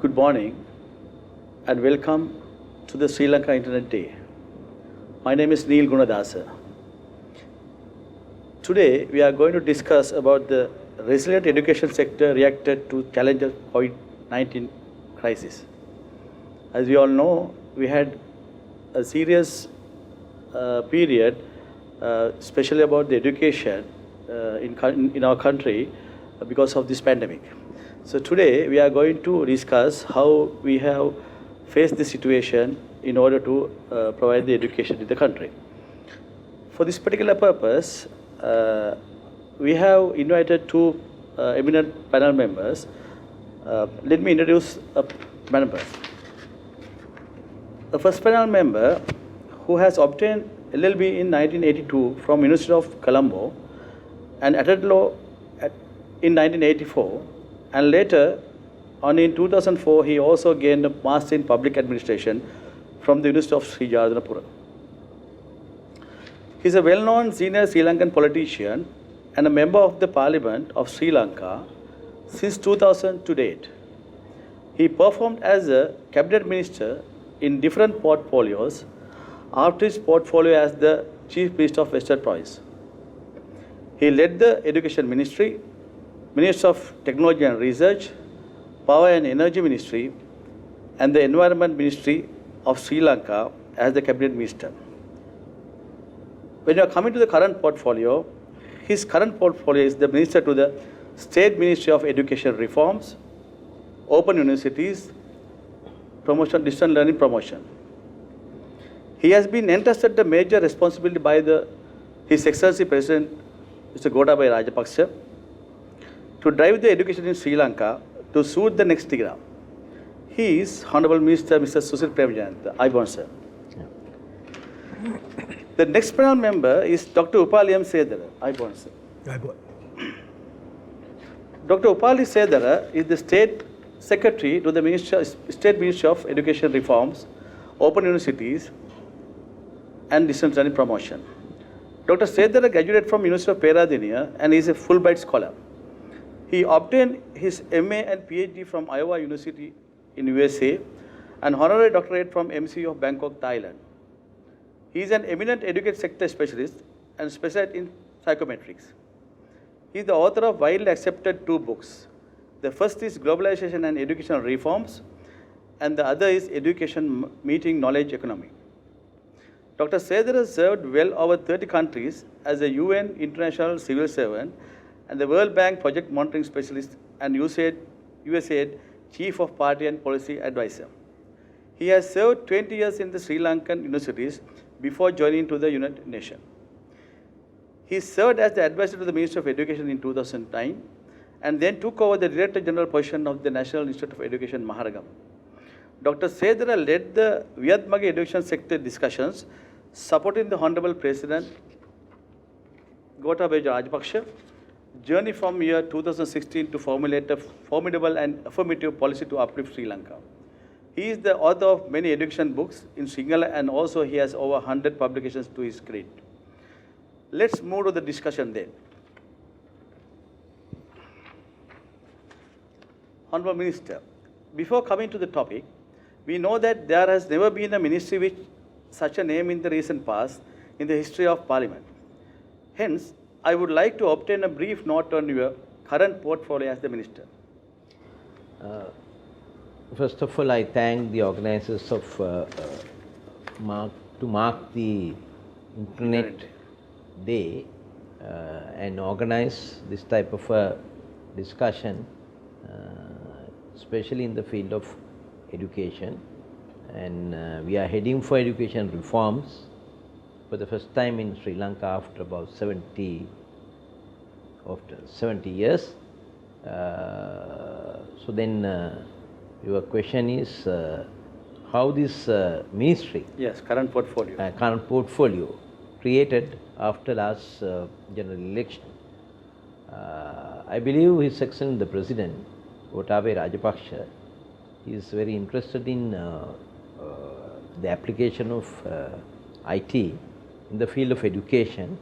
Good morning and welcome to the Sri Lanka Internet Day. My name is Neil Gunadasa. Today we are going to discuss about the resilient education sector reacted to challenges of COVID-19 crisis. As we all know, we had a serious period, especially about the education in our country because of this pandemic. So today we are going to discuss how we have faced this situation in order to provide the education in the country. For this particular purpose, we have invited two eminent panel members. Let me introduce members. The first panel member, who has obtained LLB in 1982 from University of Colombo and attended law in 1984, and later on in 2004 he also gained a Master in Public Administration from the University of Sri Jayawardena. He is a well-known senior Sri Lankan politician and a member of the Parliament of Sri Lanka since 2000 to date. He performed as a cabinet minister in different portfolios after his portfolio as the Chief Minister of Western Province. He led the Education Ministry, Minister of Technology and Research, Power and Energy Ministry, and the Environment Ministry of Sri Lanka as the Cabinet Minister. When you are coming to the current portfolio, his current portfolio is the Minister to the State Ministry of Education Reforms, Open Universities, Promotion, Distance Learning Promotion. He has been entrusted the major responsibility by His Excellency President Mr. Gotabaya Rajapaksa to drive the education in Sri Lanka to suit the next era. He is Honorable Minister Mr. Sushil Premjayantha. Aibon, sir. Yeah. The next panel member is Dr. Upali M. Sedara. Aibon, sir. Aibon. Dr. Upali Sedara is the State Secretary to the State Ministry of Education Reforms, Open Universities, and Distance Learning Promotion. Dr. Sedara graduated from University of Peradeniya and is a Fulbright scholar. He obtained his MA and PhD from Iowa University in USA and honorary doctorate from MCU of Bangkok, Thailand. He is an eminent education sector specialist and specialized in psychometrics. He is the author of widely accepted two books. The first is Globalization and Educational Reforms, and the other is Education Meeting Knowledge Economy. Dr. Sedara served well over 30 countries as a UN International Civil Servant and the World Bank Project Monitoring Specialist and USAID Chief of Party and Policy Advisor. He has served 20 years in the Sri Lankan universities before joining to the United Nations. He served as the advisor to the Minister of Education in 2009 and then took over the Director General position of the National Institute of Education, Maharagam. Dr. Sedara led the Vietnamese education sector discussions supporting the Honorable President Gotabaya Rajapaksa journey from year 2016 to formulate a formidable and affirmative policy to uplift Sri Lanka. He is the author of many education books in Sinhala and also he has over 100 publications to his credit. Let's move to the discussion then. Honorable Minister, before coming to the topic, we know that there has never been a ministry with such a name in the recent past in the history of Parliament. Hence, I would like to obtain a brief note on your current portfolio as the Minister. First of all, I thank the organizers of to mark the Internet Day and organize this type of a discussion, especially in the field of education. And we are heading for education reforms for the first time in Sri Lanka after about 70 years. So then your question is how this ministry, yes, current portfolio created after last general election. I believe His Excellency the President Gotabaya Rajapaksa is very interested in the application of IT in the field of education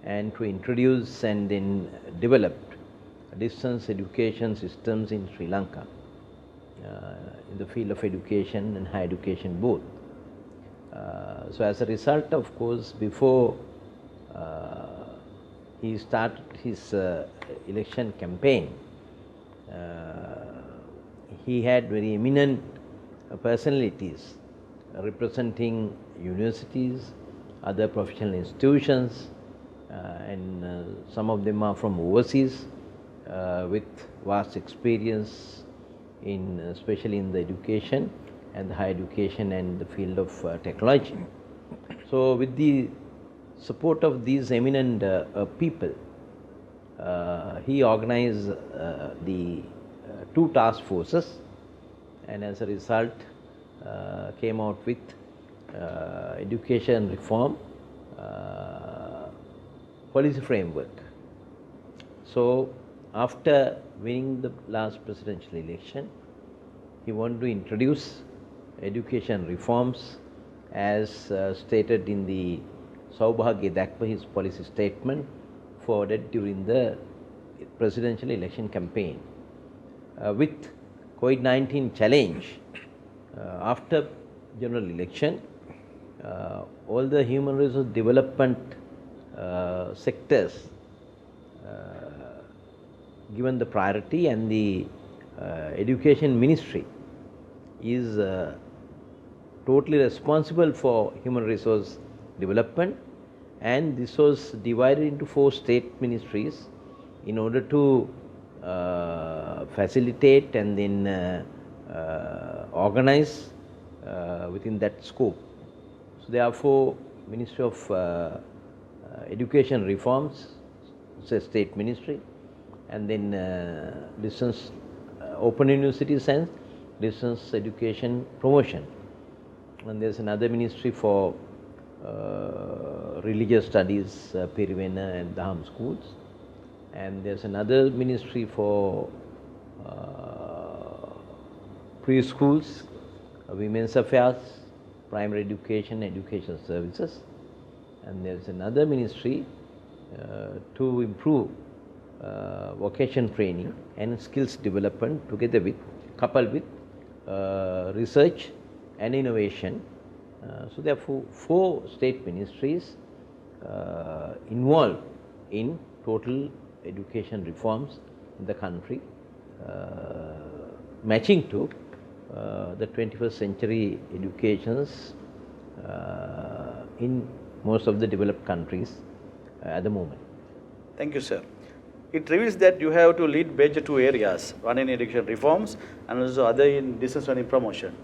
and to introduce and then develop distance education systems in Sri Lanka. in the field of education and higher education both. So as a result, of course, before he started his election campaign, he had very eminent personalities representing universities, other professional institutions, and some of them are from overseas with vast experience in especially in the education and the higher education and the field of technology. So with the support of these eminent people, he organized the two task forces, and as a result came out with education reform policy framework. So after winning the last presidential election, he wanted to introduce education reforms as stated in the Saubhagya Dakpa, his policy statement forwarded during the presidential election campaign. With COVID-19 challenge, after general election, all the human resource development sectors given the priority, and the education ministry is totally responsible for human resource development, and this was divided into 4 state ministries in order to facilitate and then organize within that scope. So therefore, Ministry of Education Reforms, it's a state ministry, and then distance open universities and distance education promotion. And there's another ministry for religious studies, Pirivena and Dham schools, and there's another ministry for preschools, women's affairs, primary education, education services, and there's another ministry to improve vocation training and skills development together with, coupled with research and innovation. So therefore, 4 state ministries involved in total education reforms in the country, matching to the 21st century educations in most of the developed countries at the moment. Thank you, sir. It reveals that you have to lead major 2 areas, one in education reforms and also other in distance learning promotion.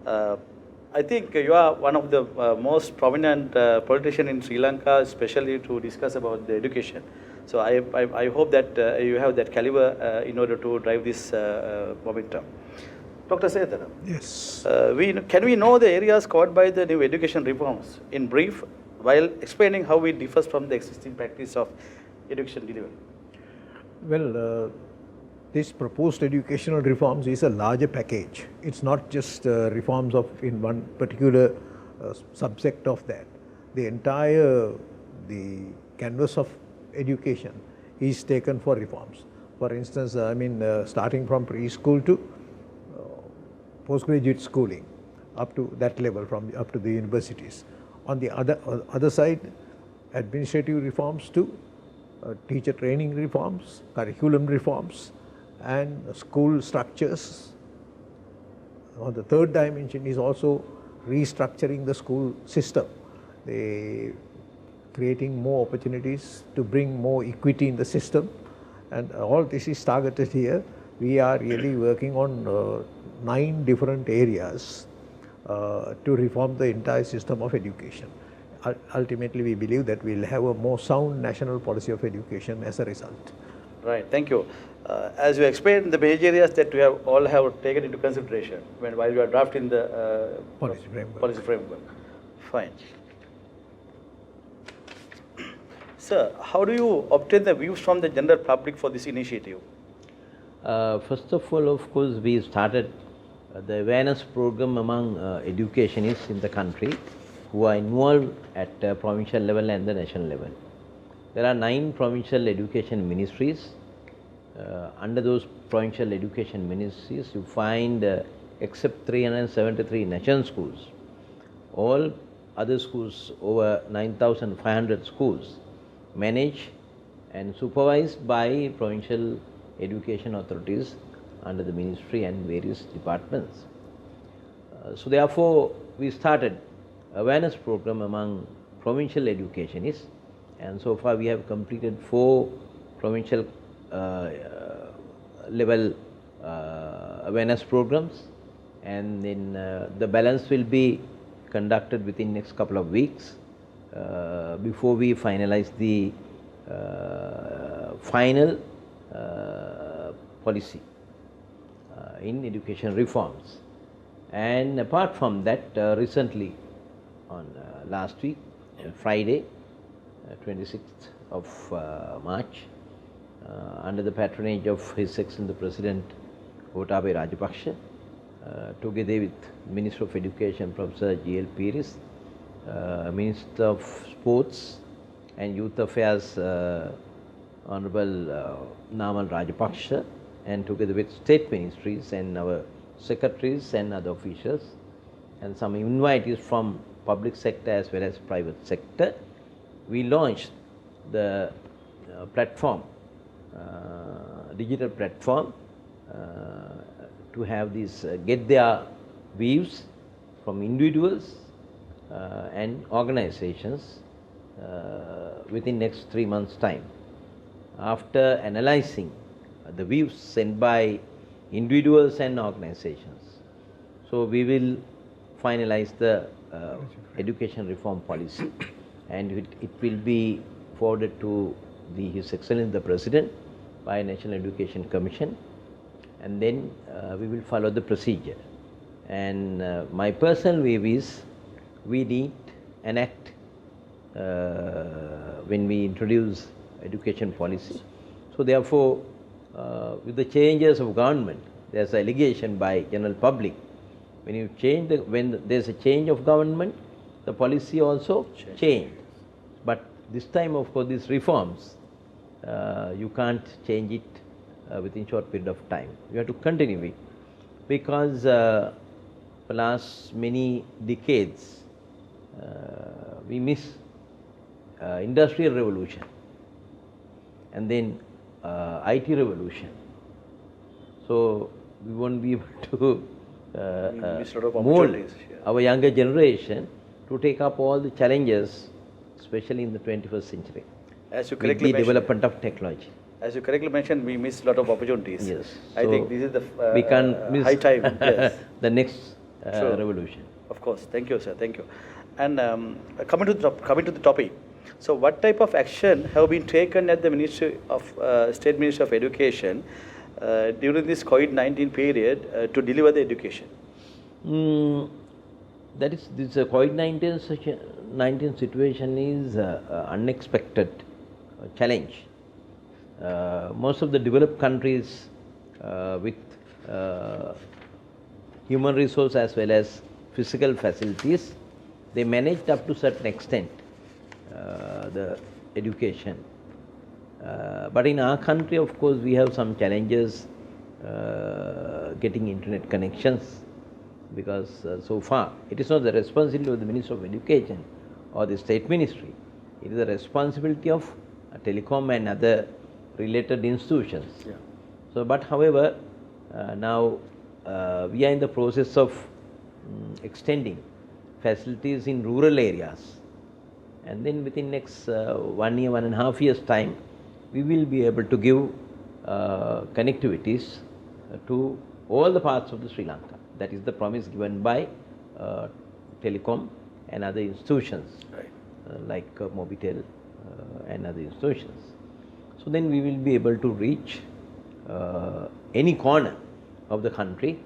I think you are one of the most prominent politician in Sri Lanka, especially to discuss about the education. So I hope that you have that caliber in order to drive this momentum. Dr. Sethara. Yes. Can we know the areas covered by the new education reforms in brief, while explaining how it differs from the existing practice of education delivery? Well, this proposed educational reforms is a larger package. It's not just reforms of in one particular subsect of that. The entire canvas of education is taken for reforms. For instance, starting from preschool to postgraduate schooling, up to that level, from up to the universities. On the other side, administrative reforms to teacher training reforms, curriculum reforms, and school structures. On the third dimension is also restructuring the school system, creating more opportunities to bring more equity in the system, and all this is targeted here. We are really working on 9 different areas to reform the entire system of education. Ultimately, we believe that we will have a more sound national policy of education as a result. Right, thank you. As you explained, the major areas that we have all have taken into consideration while you are drafting the policy framework. Fine. Sir, how do you obtain the views from the general public for this initiative? First of all, of course, we started the awareness program among educationists in the country who are involved at provincial level and the national level. There are 9 provincial education ministries under those provincial education ministries, you find except 373 national schools, all other schools, over 9,500 schools, managed and supervised by provincial education authorities under the ministry and various departments. So therefore, we started awareness program among provincial educationists, and so far we have completed 4 provincial level awareness programs, and then the balance will be conducted within next couple of weeks before we finalize the final policy in education reforms. And apart from that, recently on last week, Friday, 26th of March, under the patronage of His Excellency the President Gotabaya Rajapaksa, together with Minister of Education Professor G.L. Piris, Minister of Sports and Youth Affairs Honorable Namal Rajapaksa, and together with state ministries and our secretaries and other officials, and some invitees from public sector as well as private sector, we launched the platform, digital platform, to have these get their views from individuals and organizations within next 3 months' time. After analyzing the views sent by individuals and organizations, so we will finalize the education reform policy, and it will be forwarded to His Excellency the President by National Education Commission, and then we will follow the procedure. And my personal view is we need an act when we introduce education policy. So therefore, with the changes of government, there's an allegation by general public. When there's a change of government, the policy also changed. But this time, of course, these reforms, you can't change it within short period of time. You have to continue it, because for last many decades, we miss industrial revolution, and then IT revolution. So we won't be able to mold our younger generation to take up all the challenges, especially in the 21st century, As you with correctly the mentioned, development of technology. as you correctly mentioned, we miss a lot of opportunities. Yes. I So think this is the we can't miss high time. Yes. the next True. revolution. Of course. Thank you, sir. Thank you. And coming to the topic, so what type of action have been taken at the Ministry of State Ministry of Education during this COVID-19 period to deliver the education? That is, this COVID-19 situation is unexpected challenge. Most of the developed countries with human resource as well as physical facilities, they managed up to certain extent the education. But in our country, of course, we have some challenges getting internet connections, because so far it is not the responsibility of the Minister of Education or the State Ministry. It is the responsibility of telecom and other related institutions. Yeah. So, but however, now we are in the process of extending facilities in rural areas, and then within next 1 year, 1.5 years time, we will be able to give connectivities to all the parts of the Sri Lanka. That is the promise given by telecom and other institutions, Right. like Mobitel and other institutions. So then we will be able to reach any corner of the country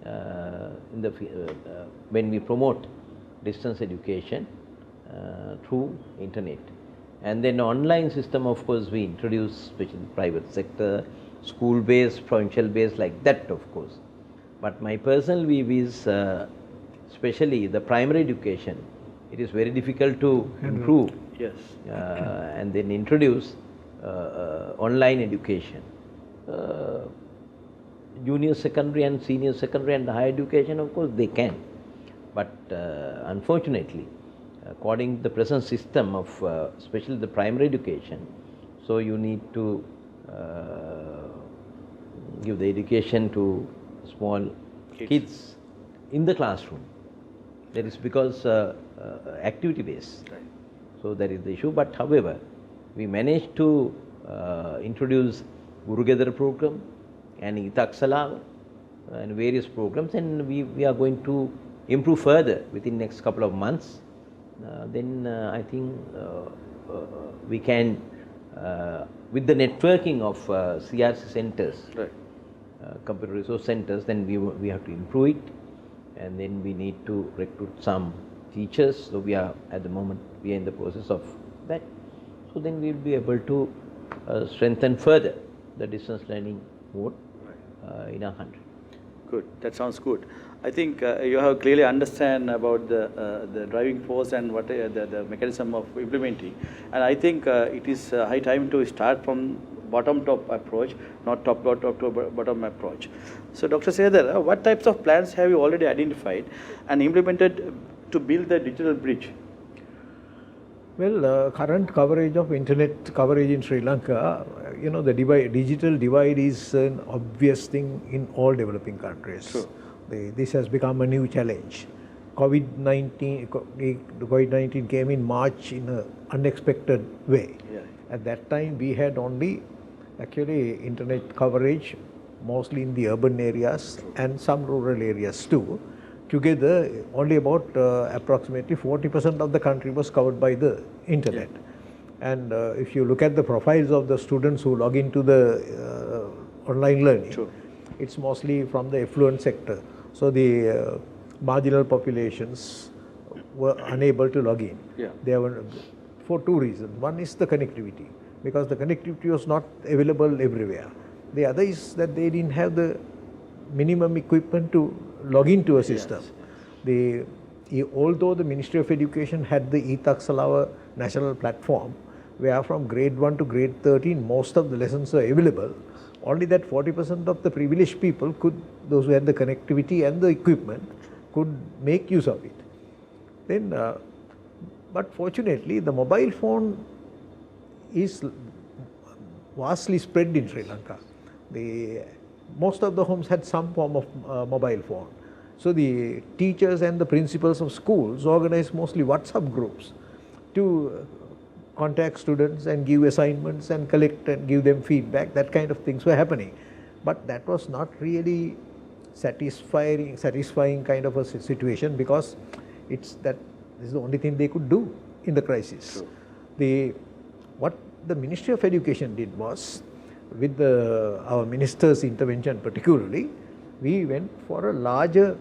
in the when we promote distance education through internet. And then online system, of course, we introduce, especially private sector, school-based, provincial-based, like that, of course. But my personal view is, especially the primary education, it is very difficult to improve Yes. and then introduce online education. junior secondary and senior secondary and higher education, of course they can. But unfortunately, according to the present system of especially the primary education, so you need to give the education to small kids in the classroom. That is because activity based. Right. So that is the issue. But however, we managed to introduce Guru Gedara program and Itaksala and various programs, and we are going to improve further within next couple of months. Then I think we can, with the networking of CRC centers, Right. computer resource centers, then we have to improve it, and then we need to recruit some teachers. So we are at the moment we are in the process of that. So then we will be able to strengthen further the distance learning mode in our country. Good. That sounds good. I think you have clearly understand about the driving force and what the mechanism of implementing. And I think it is high time to start from bottom-top approach, not top-top to bottom approach. So, Dr. Sridhar, what types of plans have you already identified and implemented to build the digital bridge? Well, current coverage of internet coverage in Sri Lanka, the digital divide is an obvious thing in all developing countries. True. This has become a new challenge. COVID-19 came in March in an unexpected way. Yeah. At that time, we had only actually internet coverage, mostly in the urban areas and some rural areas too. Together, only about approximately 40% of the country was covered by the internet. Yeah. And if you look at the profiles of the students who log into the online learning, Sure. it's mostly from the affluent sector. So the marginal populations were unable to log in. Yeah. They were for two reasons. One is the connectivity, because the connectivity was not available everywhere. The other is that they didn't have the minimum equipment to log into a system. Yes. Although the Ministry of Education had the Itaksala national platform, where from grade 1 to grade 13 most of the lessons are available, only that 40% of the privileged people those who had the connectivity and the equipment, could make use of it. Then, but fortunately, the mobile phone is vastly spread in Sri Lanka. Most of the homes had some form of mobile phone. So the teachers and the principals of schools organized mostly WhatsApp groups to contact students and give assignments and collect and give them feedback. That kind of things were happening. But that was not really satisfying kind of a situation, because this is the only thing they could do in the crisis. True. What the Ministry of Education did was, with our minister's intervention particularly, we went for a larger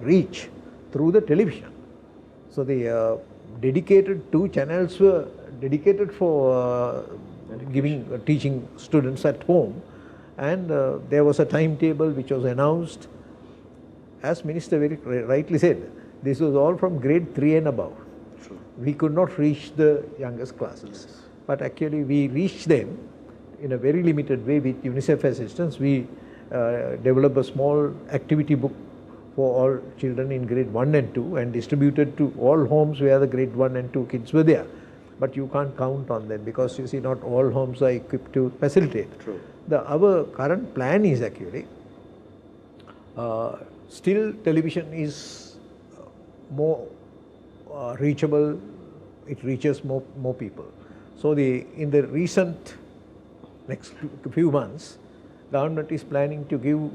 reach through the television. So the dedicated 2 channels were dedicated for teaching students at home, and there was a timetable which was announced. As Minister very rightly said, this was all from grade 3 and above. True. We could not reach the youngest classes. Yes. But actually we reached them in a very limited way with UNICEF assistance. We developed a small activity book for all children in grade 1 and 2 and distributed to all homes where the grade 1 and 2 kids were there. But you can't count on them, because you see, not all homes are equipped to facilitate. True. Our current plan is actually, still television is more reachable, it reaches more people. So in the recent next few months, government is planning to give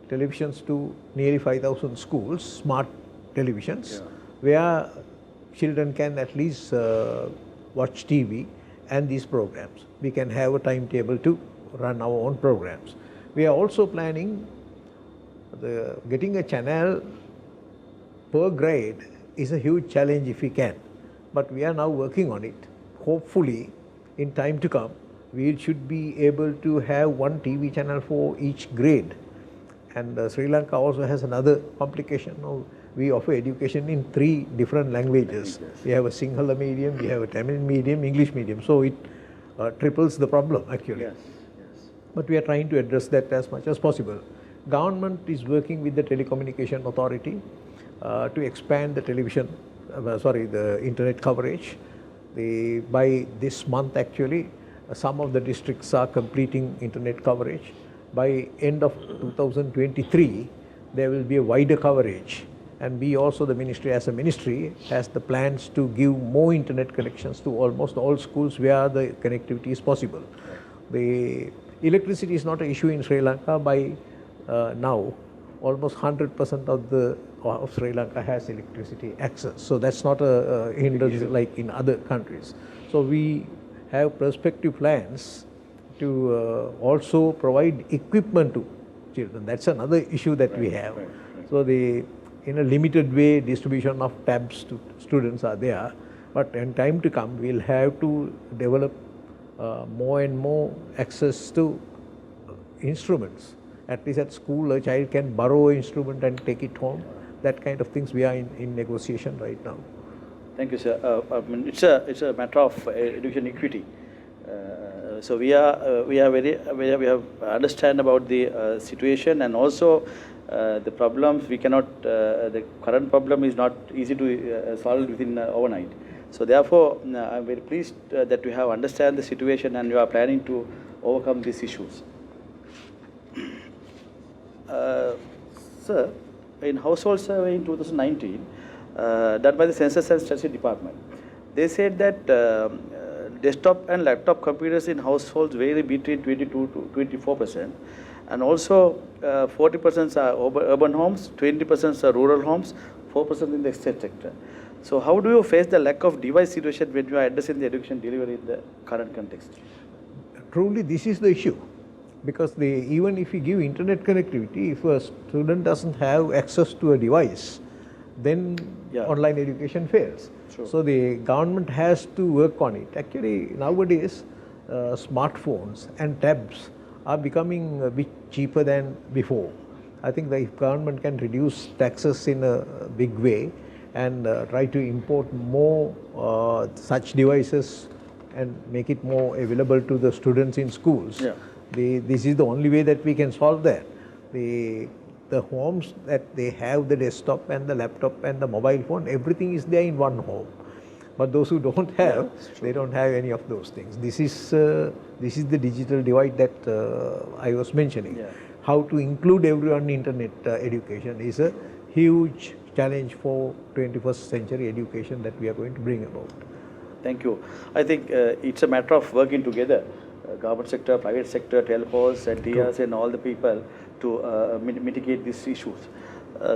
televisions to nearly 5,000 schools, smart televisions, where children can at least watch TV and these programs. We can have a timetable to run our own programs. We are also planning getting a channel per grade is a huge challenge if we can, but we are now working on it. Hopefully, in time to come, we should be able to have 1 TV channel for each grade. And Sri Lanka also has another complication. We offer education in 3 different languages. We have a Sinhala medium, we have a Tamil medium, English medium. So it triples the problem actually. Yes. but we are trying to address that as much as possible. Government is working with the Telecommunication Authority to expand the the internet coverage. By this month actually, some of the districts are completing internet coverage. By end of 2023, there will be a wider coverage. And we also, the ministry as a ministry, has the plans to give more internet connections to almost all schools where the connectivity is possible. The electricity is not an issue in Sri Lanka. By now, almost 100% of Sri Lanka has electricity access. So that's not a hindrance like in other countries. So we have prospective plans to also provide equipment to children. That's another issue that we have. So in a limited way, distribution of tabs to students are there, but in time to come, we'll have to develop more and more access to instruments. At least at school, a child can borrow an instrument and take it home. That kind of things we are in negotiation right now. Thank you, sir. I mean, it's a matter of education equity. So we have understand about the situation, and also the problems we cannot. The current problem is not easy to solve within overnight. So therefore, I'm very pleased that we have understand the situation and you are planning to overcome these issues. Sir, in household survey in 2019, done by the Census and Statistics Department, they said that desktop and laptop computers in households vary between 22 to 24%, and also 40% are urban homes, 20% are rural homes, 4% in the estate sector. So how do you face the lack of device situation when you are addressing the education delivery in the current context? Truly, this is the issue. Because even if you give internet connectivity, if a student doesn't have access to a device, then online education fails. True. So the government has to work on it. Actually, nowadays, smartphones and tabs are becoming a bit cheaper than before. I think the government can reduce taxes in a big way and try to import more such devices and make it more available to the students in schools. Yeah. This is the only way that we can solve that. The homes that they have the desktop and the laptop and the mobile phone, everything is there in one home. But those who don't have, they don't have any of those things. This is the digital divide that I was mentioning. Yeah. How to include everyone in internet education is a huge challenge for 21st century education that we are going to bring about. Thank you. I think it's a matter of working together, government sector, private sector, telcos, and TRs, and all the people to mitigate these issues.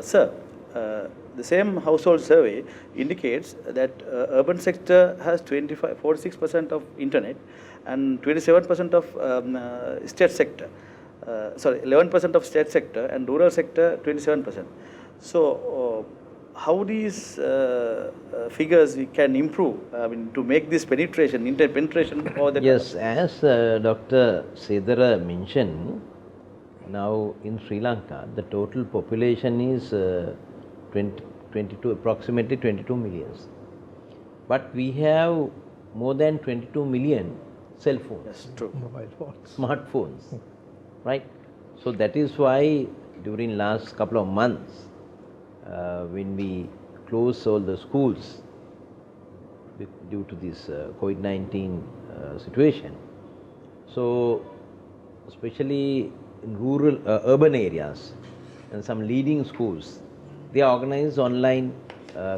Sir, the same household survey indicates that urban sector has 46% of internet and 27% of state sector. 11% of state sector, and rural sector 27%. So how these figures can improve, I mean, to make this penetration, internet penetration for the... Yes, as Dr. Sedara mentioned, now in Sri Lanka, the total population is approximately 22 million. But we have more than 22 million cell phones. Yes, true. Mobile phones. Smartphones, right? So that is why during last couple of months, when we close all the schools due to this COVID-19 situation, so especially in rural, urban areas and some leading schools, they organize online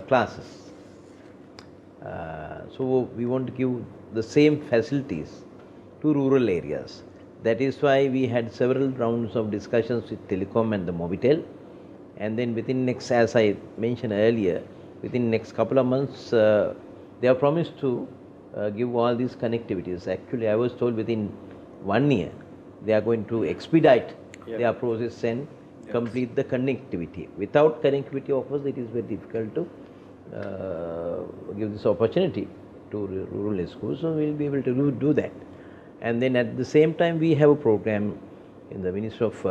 classes. So we want to give the same facilities to rural areas. That is why we had several rounds of discussions with Telecom and the Mobitel. And then within next, as I mentioned earlier, within next couple of months, they have promised to give all these connectivities. Actually, I was told within 1 year, they are going to expedite their process and complete the connectivity. Without connectivity, of course, it is very difficult to give this opportunity to rural schools. So we will be able to do that. And then at the same time, we have a program in the Ministry of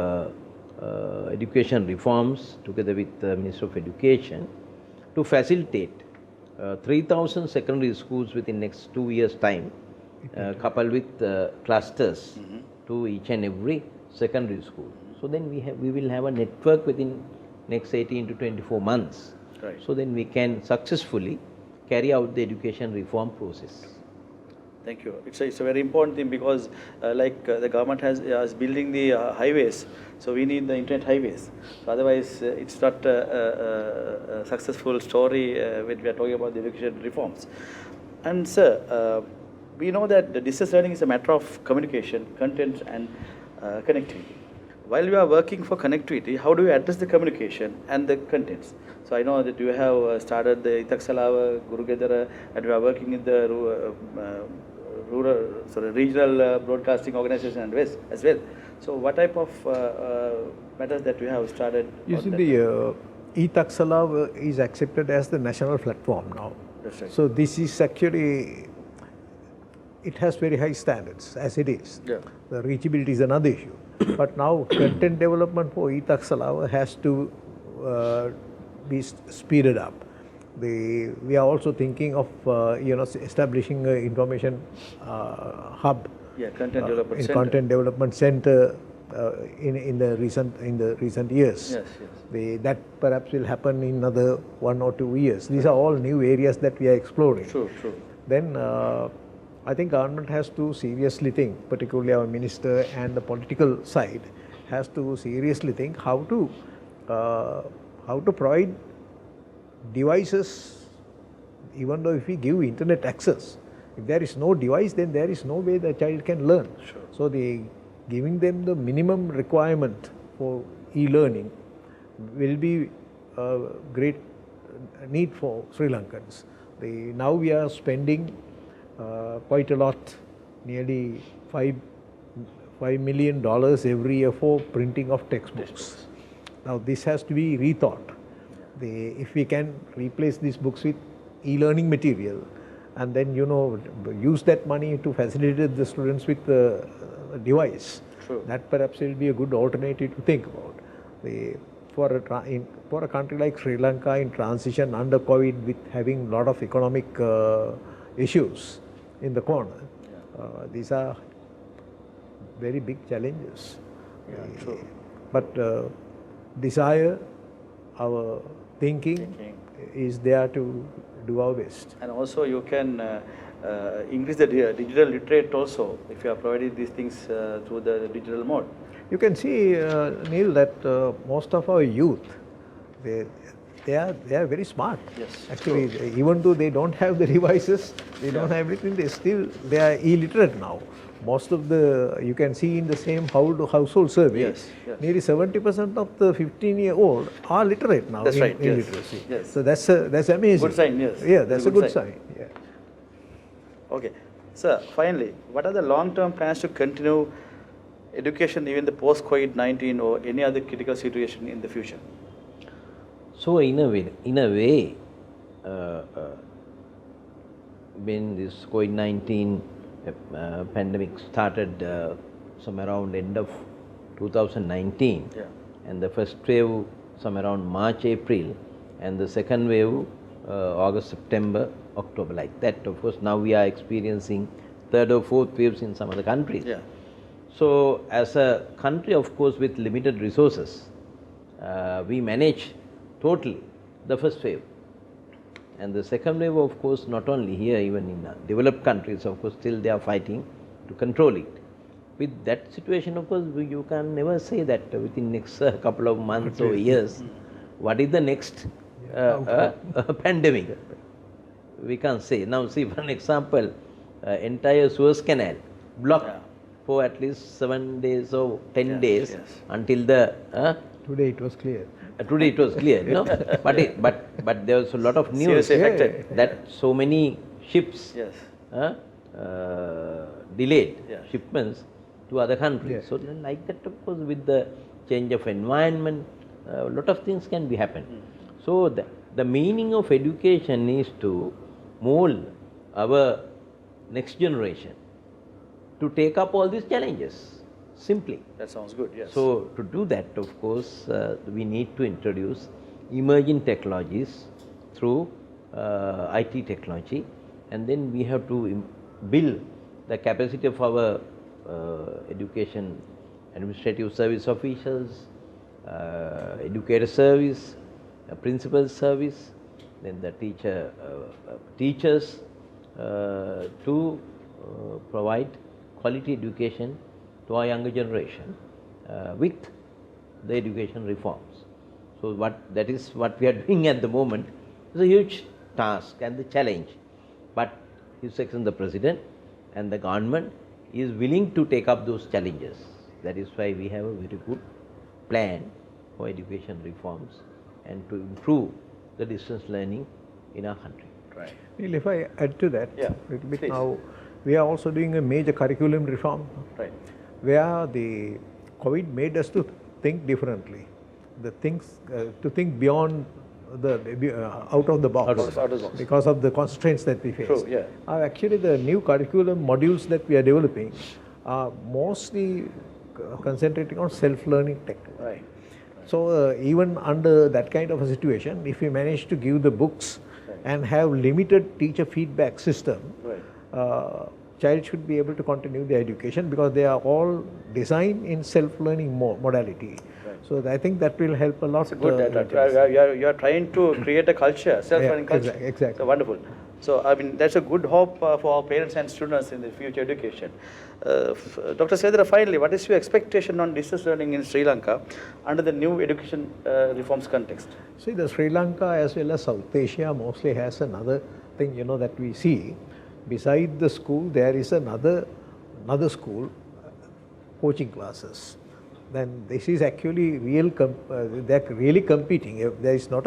Education Reforms, together with the Ministry of Education, to facilitate 3,000 secondary schools within next 2 years' time, coupled with clusters to each and every secondary school. So then we will have a network within next 18 to 24 months. Right. So then we can successfully carry out the education reform process. Thank you. It's a very important thing because the government is building the highways, so we need the internet highways. So otherwise, it's not a successful story when we are talking about the education reforms. And sir, we know that the distance learning is a matter of communication, content, and connectivity. While we are working for connectivity, how do you address the communication and the contents? So I know that you have started the Itaksalawa, Gurugedara, and you are working in the regional broadcasting organization as well. So what type of matters that you have started? You see, the Itaksalawa is accepted as the national platform now. That's right. So this is actually, it has very high standards as it is. Yeah. The reachability is another issue. But now content development for Itaksalawa has to be speeded up. We are also thinking of establishing an information hub. Yeah, content development in center. Content development center in the recent years. Yes, yes. That perhaps will happen in another 1 or 2 years. These are all new areas that we are exploring. True, true. Then I think government has to seriously think, particularly our minister and the political side, has to seriously think how to provide devices. Even though if we give internet access, if there is no device, then there is no way the child can learn. Sure. So giving them the minimum requirement for e-learning will be a great need for Sri Lankans. Now we are spending quite a lot, nearly $5 million every year for printing of textbooks. Now this has to be rethought. If we can replace these books with e-learning material and then use that money to facilitate the students with the device, True. that perhaps will be a good alternative to think about. For a country like Sri Lanka in transition under COVID, with having a lot of economic issues in the corner, these are very big challenges. Yeah, true. But desire, our thinking is there to do our best. And also you can increase the digital literate also if you are providing these things through the digital mode. You can see, Neil, that most of our youth, they are very smart. Yes, Actually, even though they don't have the devices, they don't have everything, they are illiterate now. Most of you can see in the same household survey, Yes, yes. nearly 70% of the 15-year-old are literate now That's in right, yes, literacy. yes. So that's amazing. Good sign, yes. Yeah, that's a good sign. Yeah. Okay. Sir, finally, what are the long-term plans to continue education even the post-COVID-19 or any other critical situation in the future? So in a way, when this COVID-19 pandemic started somewhere around end of 2019, and the first wave somewhere around March, April, and the second wave August, September, October, like that. Of course, now we are experiencing third or fourth waves in some other countries. Yeah. So as a country, of course, with limited resources, we manage totally the first wave. And the second wave, of course, not only here, even in developed countries, of course, still they are fighting to control it. With that situation, of course, you can never say that within next couple of months or years, what is the next pandemic. We can't say. Now, see, for an example, entire Suez Canal blocked for at least 7 days or 10 days until the... Today it was clear. Today it was clear, no? But there was a lot of news that so many ships delayed shipments to other countries. So then like that, of course, with the change of environment, a lot of things can be happen. So the meaning of education is to mold our next generation to take up all these challenges. Simply. That sounds good, yes. So to do that, of course, we need to introduce emerging technologies through IT technology, and then we have to build the capacity of our education administrative service officials, educator service, principal service, then the teachers to provide quality education to our younger generation with the education reforms. So that is what we are doing at the moment. It's a huge task and the challenge, but His Excellency the President and the government is willing to take up those challenges. That is why we have a very good plan for education reforms and to improve the distance learning in our country. Right. Neil, if I add to that Yeah, a little bit please. now, we are also doing a major curriculum reform Right. where the COVID made us to think differently, to think beyond out of the box, Out of the box. because of the constraints that we face. True, yeah. Actually, the new curriculum modules that we are developing are mostly concentrating on self-learning techniques. Right. So even under that kind of a situation, if we manage to give the books Right. and have limited teacher feedback system, Right. child should be able to continue their education because they are all designed in self-learning modality. Right. So I think that will help a lot. It's a good data. You are trying to create a culture, self-learning culture. exactly. So wonderful. So I mean that's a good hope for our parents and students in the future education. Dr. Sedra, finally, what is your expectation on distance learning in Sri Lanka under the new education reforms context? See, the Sri Lanka as well as South Asia mostly has another thing, that we see. Beside the school, there is another school, coaching classes. Then this is actually they're really competing. If there is not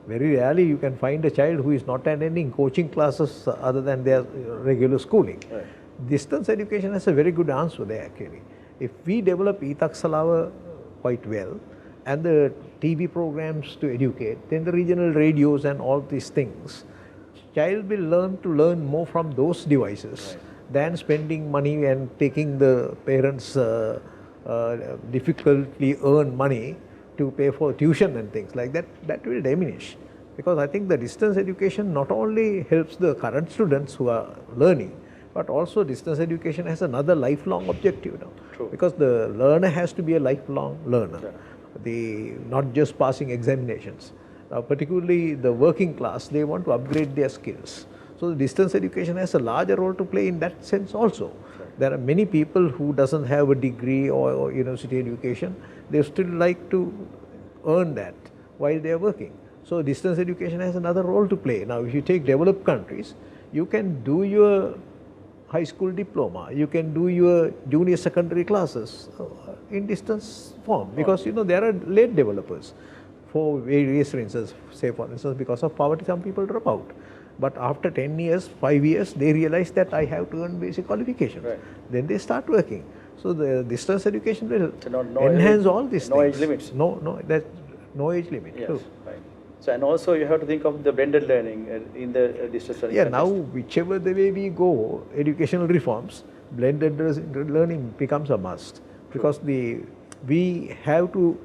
very rarely you can find a child who is not attending coaching classes other than their regular schooling. Right. Distance education has a very good answer there actually. If we develop Itaksalawa quite well and the TV programs to educate, then the regional radios and all these things, child will learn more from those devices than spending money and taking the parents' difficultly earned money to pay for tuition and things like that. That will diminish, because I think the distance education not only helps the current students who are learning, but also distance education has another lifelong objective now. True. Because the learner has to be a lifelong learner, not just passing examinations. Particularly the working class, they want to upgrade their skills. So the distance education has a larger role to play in that sense also. There are many people who doesn't have a degree or university education, they still like to earn that while they are working. So distance education has another role to play. Now if you take developed countries, you can do your high school diploma, you can do your junior secondary classes in distance form, because there are late developers for various reasons. Say for instance, because of poverty some people drop out. But after 10 years, 5 years, they realize that I have to earn basic qualifications. Right. Then they start working. So the distance education will So no enhance age- all these no things. age limits. There's no age limit. Yes. True. Right. So and also you have to think of the blended learning in the distance learning. Yeah, now context. whichever the way we go, educational reforms, blended learning becomes a must, because we have to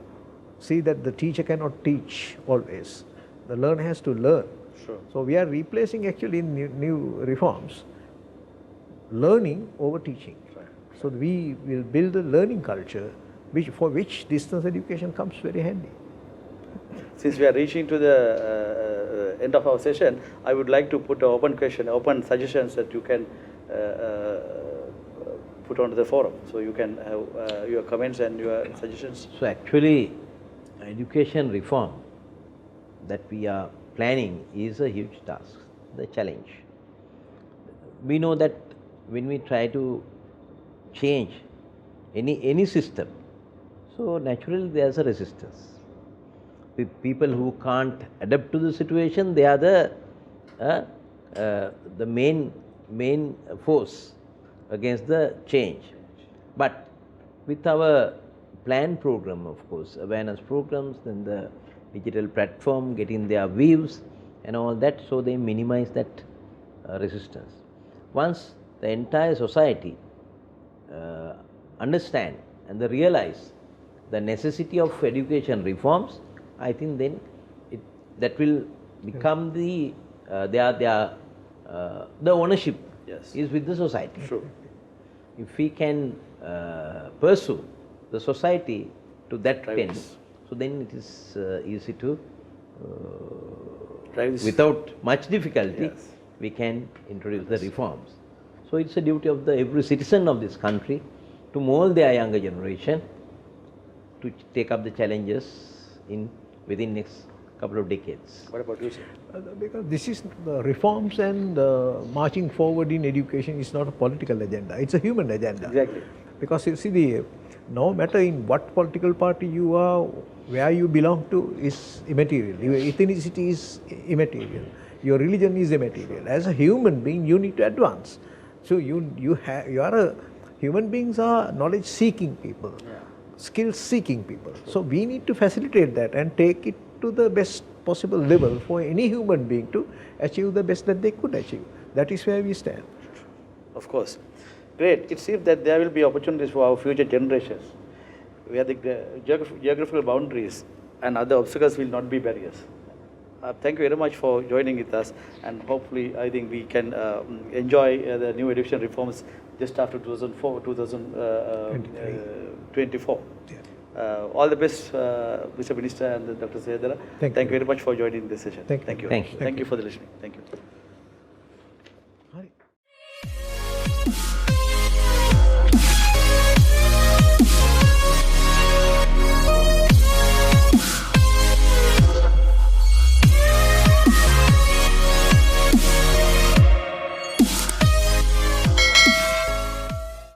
see that the teacher cannot teach always. The learner has to learn. Sure. So we are replacing actually in new reforms, learning over teaching. Right. So we will build a learning culture for which distance education comes very handy. Since we are reaching to the end of our session, I would like to put an open question, open suggestions that you can put onto the forum. So you can have your comments and your suggestions. So actually, education reform that we are planning is a huge task, the challenge. We know that when we try to change any system, so naturally there's a resistance. People who can't adapt to the situation, they are the main force against the change. But with our plan program, of course, awareness programs, then the digital platform, getting their views and all that, so they minimize that resistance. Once the entire society understand and they realize the necessity of education reforms, I think then that will become the ownership Yes. is with the society. True. if we can pursue the society to that Drive tent, this. so then it is easy to, Drive this. without much difficulty, Yes. we can introduce the reforms. So it's a duty of every citizen of this country to mold their younger generation to take up the challenges within next couple of decades. What about you, sir? Because this is the reforms and marching forward in education is not a political agenda, it's a human agenda. Exactly. Because you see, no matter in what political party you are, where you belong to is immaterial. Your ethnicity is immaterial. Your religion is immaterial. As a human being, you need to advance. So you are a human beings are knowledge seeking people, skill seeking people. So we need to facilitate that and take it to the best possible level for any human being to achieve the best that they could achieve. That is where we stand. Of course. Great. It seems that there will be opportunities for our future generations where the geographical boundaries and other obstacles will not be barriers. Thank you very much for joining with us, and hopefully I think we can enjoy the new education reforms just after 2024. All the best, Mr. Minister and Dr. Sridhara. Thank you. Thank you very much for joining this session. Thank you. Thank you. Thank you. Thank you for the listening. Thank you.